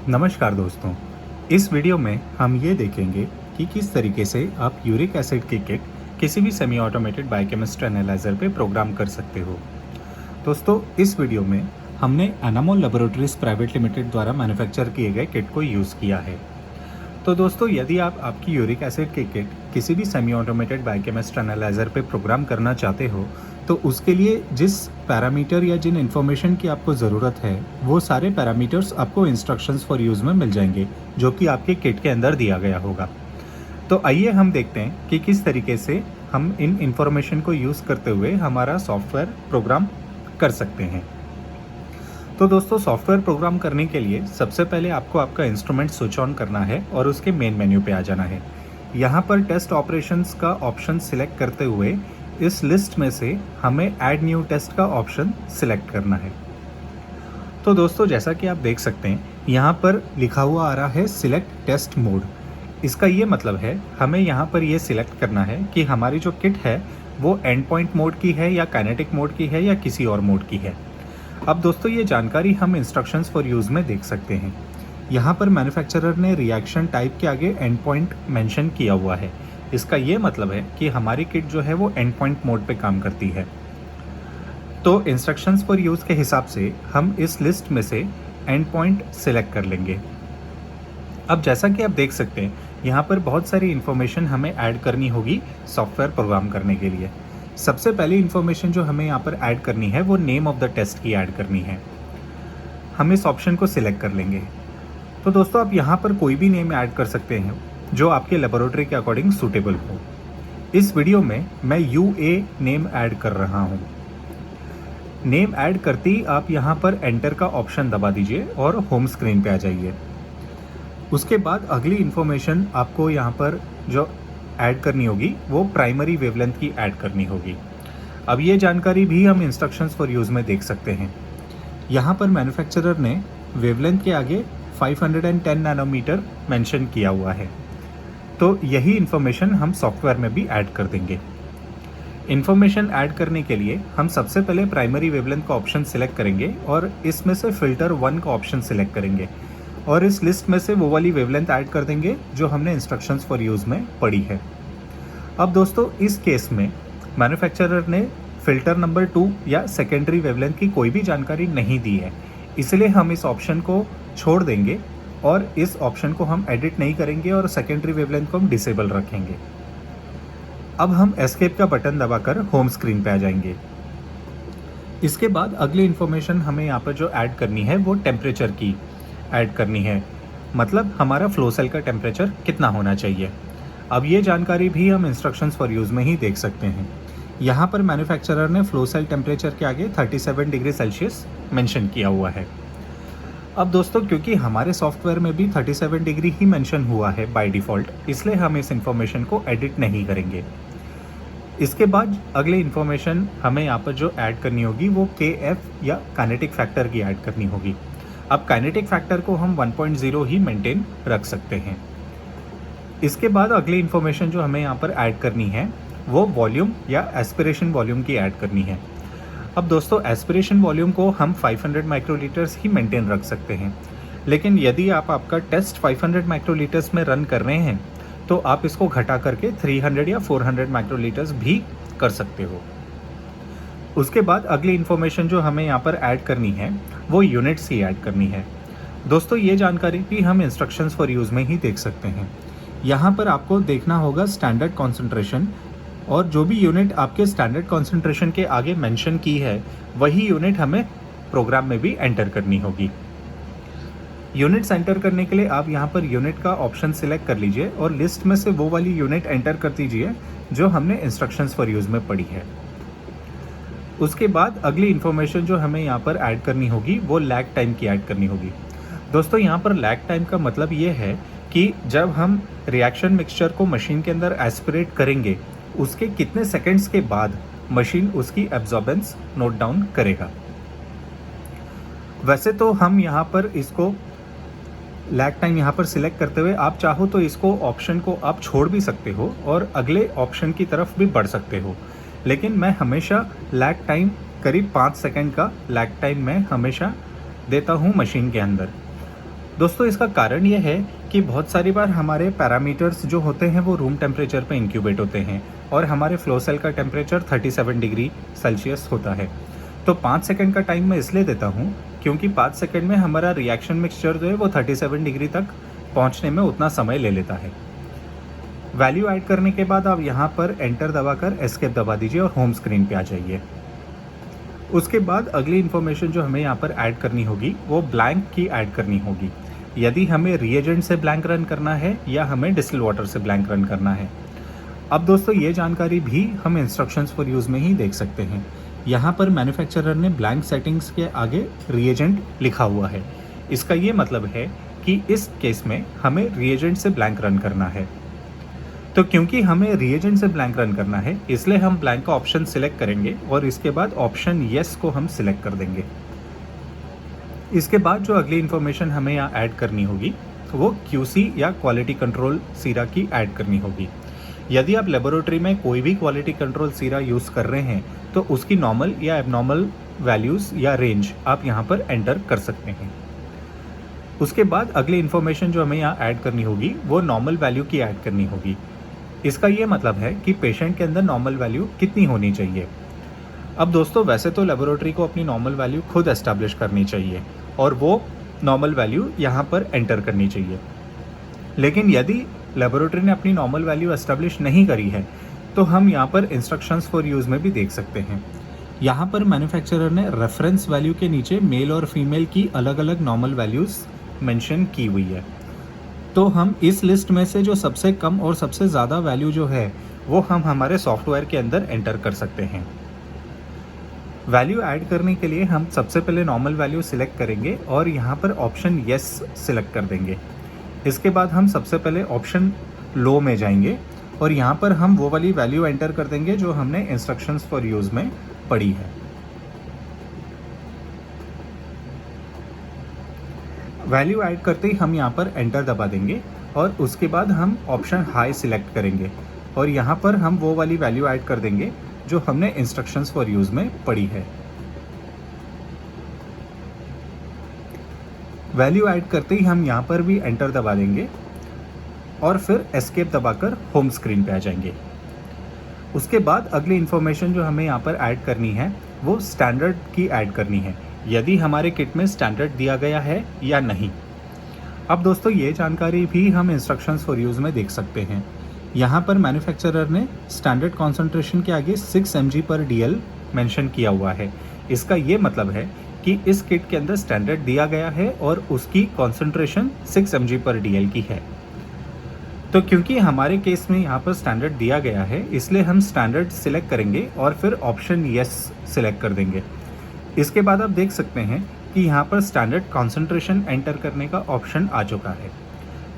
नमस्कार दोस्तों। इस वीडियो में हम ये देखेंगे कि किस तरीके से आप यूरिक एसिड की किट किसी भी सेमी ऑटोमेटेड बायोकेमिस्ट्री एनालाइजर पे प्रोग्राम कर सकते हो। दोस्तों, इस वीडियो में हमने एनामोल लेबोरेटरीज प्राइवेट लिमिटेड द्वारा मैन्युफैक्चर किए गए किट को यूज़ किया है। तो दोस्तों, यदि आप आपकी यूरिक एसिड की किट किसी भी सेमी ऑटोमेटेड बायोकेमिस्ट्री एनालाइजर पे प्रोग्राम करना चाहते हो, तो उसके लिए जिस पैरामीटर या जिन इन्फॉर्मेशन की आपको ज़रूरत है, वो सारे पैरामीटर्स आपको इंस्ट्रक्शंस फॉर यूज़ में मिल जाएंगे, जो कि आपके किट के अंदर दिया गया होगा। तो आइए हम देखते हैं कि किस तरीके से हम इन इन्फॉर्मेशन को यूज़ करते हुए हमारा सॉफ्टवेयर प्रोग्राम कर सकते हैं। तो दोस्तों, सॉफ्टवेयर प्रोग्राम करने के लिए सबसे पहले आपको आपका इंस्ट्रूमेंट स्विच ऑन करना है और उसके मेन मेन्यू पे आ जाना है। यहाँ पर टेस्ट ऑपरेशंस का ऑप्शन सिलेक्ट करते हुए इस लिस्ट में से हमें ऐड न्यू टेस्ट का ऑप्शन सिलेक्ट करना है। तो दोस्तों, जैसा कि आप देख सकते हैं, यहाँ पर लिखा हुआ आ रहा है सिलेक्ट टेस्ट मोड। इसका ये मतलब है हमें यहाँ पर ये सिलेक्ट करना है कि हमारी जो किट है वो एंड पॉइंट मोड की है या काइनेटिक मोड की है या किसी और मोड की है। अब दोस्तों, ये जानकारी हम इंस्ट्रक्शंस फॉर यूज़ में देख सकते हैं। यहाँ पर मैन्युफैक्चरर ने रिएक्शन टाइप के आगे एंड पॉइंट मेंशन किया हुआ है। इसका ये मतलब है कि हमारी किट जो है वो एंड पॉइंट मोड पे काम करती है। तो इंस्ट्रक्शंस फॉर यूज़ के हिसाब से हम इस लिस्ट में से एंड पॉइंट सिलेक्ट कर लेंगे। अब जैसा कि आप देख सकते हैं, यहाँ पर बहुत सारी इन्फॉर्मेशन हमें ऐड करनी होगी सॉफ्टवेयर प्रोग्राम करने के लिए। सबसे पहली इन्फॉर्मेशन जो हमें यहाँ पर ऐड करनी है वो नेम ऑफ द टेस्ट की ऐड करनी है। हम इस ऑप्शन को सिलेक्ट कर लेंगे। तो दोस्तों, आप यहाँ पर कोई भी नेम ऐड कर सकते हैं जो आपके लेबोरेटरी के अकॉर्डिंग सूटेबल हो। इस वीडियो में मैं UA नेम ऐड कर रहा हूँ। नेम ऐड करते ही आप यहाँ पर एंटर का ऑप्शन दबा दीजिए और होम स्क्रीन पे आ जाइए। उसके बाद अगली इन्फॉर्मेशन आपको यहाँ पर जो ऐड करनी होगी वो प्राइमरी वेवलेंथ की ऐड करनी होगी। अब ये जानकारी भी हम इंस्ट्रक्शंस फॉर यूज़ में देख सकते हैं। यहाँ पर मैन्युफैक्चरर ने वेवलेंथ के आगे 510 नैनोमीटर मेंशन किया हुआ है। तो यही इन्फॉर्मेशन हम सॉफ्टवेयर में भी ऐड कर देंगे। इन्फॉर्मेशन ऐड करने के लिए हम सबसे पहले प्राइमरी वेवलेंथ का ऑप्शन सिलेक्ट करेंगे और इसमें से फ़िल्टर 1 का ऑप्शन सिलेक्ट करेंगे और इस लिस्ट में से वो वाली वेवलेंथ ऐड कर देंगे जो हमने इंस्ट्रक्शंस फॉर यूज़ में पढ़ी है। अब दोस्तों, इस केस में मैन्युफैक्चरर ने फ़िल्टर नंबर 2 या सेकेंडरी वेवलेंथ की कोई भी जानकारी नहीं दी है, इसलिए हम इस ऑप्शन को छोड़ देंगे और इस ऑप्शन को हम एडिट नहीं करेंगे और सेकेंडरी वेवलेंथ को हम डिसेबल रखेंगे। अब हम एस्केप का बटन दबाकर होम स्क्रीन पे आ जाएंगे। इसके बाद अगली इन्फॉर्मेशन हमें यहाँ पर जो ऐड करनी है वो टेम्परेचर की ऐड करनी है, मतलब हमारा फ्लो सेल का टेम्परेचर कितना होना चाहिए। अब ये जानकारी भी हम इंस्ट्रक्शंस फॉर यूज़ में ही देख सकते हैं। यहाँ पर मैन्युफैक्चरर ने फ्लो सेल टेम्परेचर के आगे 37 डिग्री सेल्सियस मेंशन किया हुआ है। अब दोस्तों, क्योंकि हमारे सॉफ्टवेयर में भी 37 डिग्री ही मेंशन हुआ है बाय डिफ़ॉल्ट, इसलिए हम इस इन्फॉर्मेशन को एडिट नहीं करेंगे। इसके बाद अगली इन्फॉर्मेशन हमें यहाँ पर जो ऐड करनी होगी वो KF या काइनेटिक फैक्टर की ऐड करनी होगी। अब काइनेटिक फैक्टर को हम 1.0 ही मेंटेन रख सकते हैं। इसके बाद अगली इन्फॉर्मेशन जो हमें यहाँ पर ऐड करनी है वो वॉल्यूम या एस्पिरेशन वॉल्यूम की ऐड करनी है। अब दोस्तों, एस्पिरेशन वॉल्यूम को हम 500 माइक्रोलीटर्स ही मेंटेन रख सकते हैं, लेकिन यदि आप आपका टेस्ट 500 माइक्रोलीटर्स में रन कर रहे हैं तो आप इसको घटा करके 300 या 400 माइक्रोलीटर्स भी कर सकते हो। उसके बाद अगली इन्फॉर्मेशन जो हमें यहाँ पर ऐड करनी है वो यूनिट्स की ऐड करनी है। दोस्तों, ये जानकारी भी हम इंस्ट्रक्शंस फॉर यूज़ में ही देख सकते हैं। यहाँ पर आपको देखना होगा स्टैंडर्ड कॉन्सेंट्रेशन, और जो भी यूनिट आपके स्टैंडर्ड कॉन्सेंट्रेशन के आगे मेंशन की है वही यूनिट हमें प्रोग्राम में भी एंटर करनी होगी। यूनिट्स एंटर करने के लिए आप यहाँ पर यूनिट का ऑप्शन सिलेक्ट कर लीजिए और लिस्ट में से वो वाली यूनिट एंटर कर दीजिए जो हमने इंस्ट्रक्शंस फॉर यूज़ में पढ़ी है। उसके बाद अगली इन्फॉर्मेशन जो हमें यहाँ पर ऐड करनी होगी वो लैग टाइम की ऐड करनी होगी। दोस्तों, यहाँ पर लैग टाइम का मतलब ये है कि जब हम रिएक्शन मिक्सचर को मशीन के अंदर एस्पिरेट करेंगे उसके कितने सेकंड्स के बाद मशीन उसकी एब्जॉर्बेंस नोट डाउन करेगा। वैसे तो हम यहाँ पर इसको लैग टाइम यहाँ पर सिलेक्ट करते हुए आप चाहो तो इसको ऑप्शन को आप छोड़ भी सकते हो और अगले ऑप्शन की तरफ भी बढ़ सकते हो, लेकिन मैं हमेशा लैग टाइम करीब 5 सेकंड का लैग टाइम मैं हमेशा देता हूँ मशीन के अंदर। दोस्तों इसका कारण ये है कि बहुत सारी बार हमारे पैरामीटर्स जो होते हैं वो रूम टेम्परेचर पे इंक्यूबेट होते हैं और हमारे फ्लो सेल का टेम्परेचर 37 डिग्री सेल्सियस होता है। तो 5 सेकंड का टाइम मैं इसलिए देता हूँ क्योंकि 5 सेकंड में हमारा रिएक्शन मिक्सचर जो है वो 37 डिग्री तक पहुँचने में उतना समय ले लेता है। वैल्यू ऐड करने के बाद आप यहाँ पर एंटर दबाकर एस्केप दबा दीजिए और होम स्क्रीन पे आ जाइए। उसके बाद अगली इन्फॉर्मेशन जो हमें यहाँ पर ऐड करनी होगी वो ब्लैंक की ऐड करनी होगी। यदि हमें रिएजेंट से ब्लैंक रन करना है या हमें डिस्टिल वाटर से ब्लैंक रन करना है। अब दोस्तों ये जानकारी भी हम इंस्ट्रक्शंस फॉर यूज़ में ही देख सकते हैं। यहाँ पर मैन्युफैक्चरर ने ब्लैंक सेटिंग्स के आगे रिएजेंट लिखा हुआ है। इसका ये मतलब है कि इस केस में हमें रिएजेंट से ब्लैंक रन करना है। तो क्योंकि हमें रिएजेंट से ब्लैंक रन करना है इसलिए हम ब्लैंक का ऑप्शन सिलेक्ट करेंगे और इसके बाद ऑप्शन येस को हम सिलेक्ट कर देंगे। इसके बाद जो अगली इन्फॉर्मेशन हमें यहाँ ऐड करनी होगी वो QC या क्वालिटी कंट्रोल सीरा की ऐड करनी होगी। यदि आप लेबोरेटरी में कोई भी क्वालिटी कंट्रोल सीरा यूज़ कर रहे हैं तो उसकी नॉर्मल या एबनॉर्मल वैल्यूज़ या रेंज आप यहाँ पर एंटर कर सकते हैं। उसके बाद अगली इन्फॉर्मेशन जो हमें यहाँ ऐड करनी होगी वो नॉर्मल वैल्यू की ऐड करनी होगी। इसका ये मतलब है कि पेशेंट के अंदर नॉर्मल वैल्यू कितनी होनी चाहिए। अब दोस्तों वैसे तो लेबोरेटरी को अपनी नॉर्मल वैल्यू खुद एस्टैब्लिश करनी चाहिए और वो नॉर्मल वैल्यू यहाँ पर एंटर करनी चाहिए। लेकिन यदि लेबोरेटरी ने अपनी नॉर्मल वैल्यू एस्टैब्लिश नहीं करी है तो हम यहाँ पर इंस्ट्रक्शंस फॉर यूज़ में भी देख सकते हैं। यहाँ पर मैन्युफैक्चरर ने रेफरेंस वैल्यू के नीचे मेल और फीमेल की अलग अलग नॉर्मल वैल्यूज़ मेंशन की हुई है। तो हम इस लिस्ट में से जो सबसे कम और सबसे ज़्यादा वैल्यू जो है वो हम हमारे सॉफ्टवेयर के अंदर एंटर कर सकते हैं। वैल्यू ऐड करने के लिए हम सबसे पहले नॉर्मल वैल्यू सिलेक्ट करेंगे और यहाँ पर ऑप्शन येस सिलेक्ट कर देंगे। इसके बाद हम सबसे पहले ऑप्शन लो में जाएंगे और यहाँ पर हम वो वाली वैल्यू एंटर कर देंगे जो हमने इंस्ट्रक्शंस फॉर यूज़ में पढ़ी है। वैल्यू ऐड करते ही हम यहाँ पर एंटर दबा देंगे और उसके बाद हम ऑप्शन हाई सिलेक्ट करेंगे और यहाँ पर हम वो वाली वैल्यू ऐड कर देंगे जो हमने इंस्ट्रक्शंस फॉर यूज़ में पढ़ी है। वैल्यू ऐड करते ही हम यहाँ पर भी एंटर दबा देंगे और फिर एस्केप दबाकर होम स्क्रीन पे आ जाएंगे। उसके बाद अगली इन्फॉर्मेशन जो हमें यहाँ पर ऐड करनी है वो स्टैंडर्ड की ऐड करनी है, यदि हमारे किट में स्टैंडर्ड दिया गया है या नहीं। अब दोस्तों ये जानकारी भी हम इंस्ट्रक्शंस फॉर यूज़ में देख सकते हैं। यहाँ पर मैन्युफैक्चरर ने स्टैंडर्ड कॉन्सेंट्रेशन के आगे 6 mg/dl मेंशन किया हुआ है। इसका ये मतलब है कि इस किट के अंदर स्टैंडर्ड दिया गया है और उसकी कॉन्सेंट्रेशन 6 mg/dl की है। तो क्योंकि हमारे केस में यहाँ पर स्टैंडर्ड दिया गया है इसलिए हम स्टैंडर्ड सिलेक्ट करेंगे और फिर ऑप्शन येस सिलेक्ट कर देंगे। इसके बाद आप देख सकते हैं कि यहाँ पर स्टैंडर्ड कॉन्सेंट्रेशन एंटर करने का ऑप्शन आ चुका है।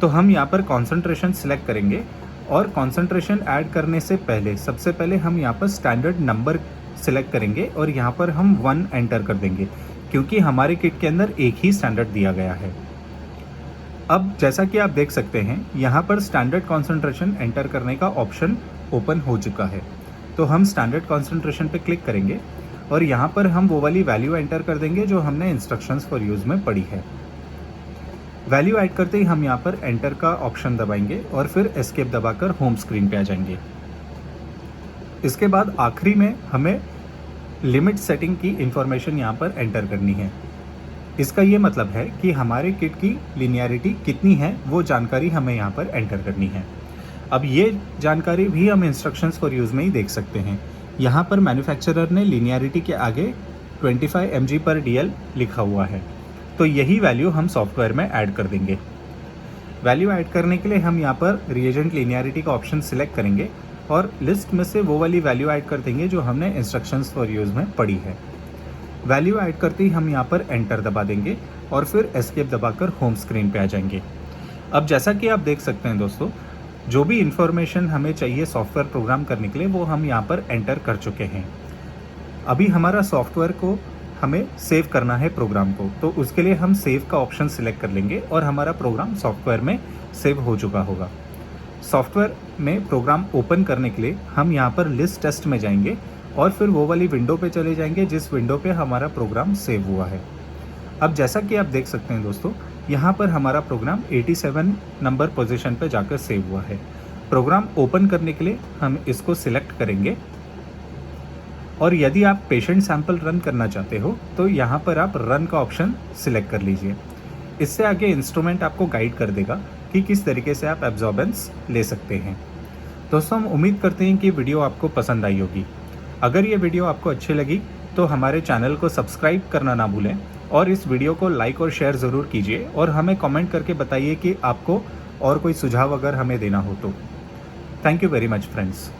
तो हम यहाँ पर कॉन्सेंट्रेशन सिलेक्ट करेंगे और कॉन्सेंट्रेशन ऐड करने से पहले सबसे पहले हम यहाँ पर स्टैंडर्ड नंबर सिलेक्ट करेंगे और यहाँ पर हम 1 एंटर कर देंगे क्योंकि हमारे किट के अंदर एक ही स्टैंडर्ड दिया गया है। अब जैसा कि आप देख सकते हैं यहाँ पर स्टैंडर्ड कॉन्सेंट्रेशन एंटर करने का ऑप्शन ओपन हो चुका है। तो हम स्टैंडर्ड कॉन्सेंट्रेशन पे क्लिक करेंगे और यहाँ पर हम वो वाली वैल्यू एंटर कर देंगे जो हमने इंस्ट्रक्शंस फॉर यूज़ में पढ़ी है। वैल्यू ऐड करते ही हम यहाँ पर एंटर का ऑप्शन दबाएंगे और फिर एस्केप दबाकर होम स्क्रीन पे आ जाएंगे। इसके बाद आखिरी में हमें लिमिट सेटिंग की इंफॉर्मेशन यहाँ पर एंटर करनी है। इसका ये मतलब है कि हमारे किट की लिनियरिटी कितनी है वो जानकारी हमें यहाँ पर एंटर करनी है। अब ये जानकारी भी हम इंस्ट्रक्शंस फॉर यूज़ में ही देख सकते हैं। यहाँ पर मैन्युफैक्चरर ने लिनियरिटी के आगे 25 mg/dl लिखा हुआ है, तो यही वैल्यू हम सॉफ्टवेयर में ऐड कर देंगे। वैल्यू ऐड करने के लिए हम यहाँ पर रिएजेंट लिनियरिटी का ऑप्शन सिलेक्ट करेंगे और लिस्ट में से वो वाली वैल्यू ऐड कर देंगे जो हमने इंस्ट्रक्शंस फॉर यूज़ में पढ़ी है। वैल्यू ऐड करते ही हम यहाँ पर एंटर दबा देंगे और फिर एस्केप दबाकर होम स्क्रीन पे आ जाएंगे। अब जैसा कि आप देख सकते हैं दोस्तों, जो भी इंफॉर्मेशन हमें चाहिए सॉफ्टवेयर प्रोग्राम करने के लिए वो हम यहाँ पर एंटर कर चुके हैं। अभी हमारा सॉफ्टवेयर को हमें सेव करना है प्रोग्राम को, तो उसके लिए हम सेव का ऑप्शन सिलेक्ट कर लेंगे और हमारा प्रोग्राम सॉफ्टवेयर में सेव हो चुका होगा। सॉफ्टवेयर में प्रोग्राम ओपन करने के लिए हम यहाँ पर लिस्ट टेस्ट में जाएंगे और फिर वो वाली विंडो पे चले जाएंगे जिस विंडो पे हमारा प्रोग्राम सेव हुआ है। अब जैसा कि आप देख सकते हैं दोस्तों, यहाँ पर हमारा प्रोग्राम 87 नंबर पोजीशन पर जाकर सेव हुआ है। प्रोग्राम ओपन करने के लिए हम इसको सिलेक्ट करेंगे और यदि आप पेशेंट सैंपल रन करना चाहते हो तो यहाँ पर आप रन का ऑप्शन सिलेक्ट कर लीजिए। इससे आगे इंस्ट्रूमेंट आपको गाइड कर देगा कि किस तरीके से आप एब्जॉर्बेंस ले सकते हैं। दोस्तों, हम उम्मीद करते हैं कि वीडियो आपको पसंद आई होगी। अगर ये वीडियो आपको अच्छी लगी तो हमारे चैनल को सब्सक्राइब करना ना भूलें और इस वीडियो को लाइक और शेयर ज़रूर कीजिए और हमें कमेंट करके बताइए कि आपको और कोई सुझाव अगर हमें देना हो तो। Thank you very much friends.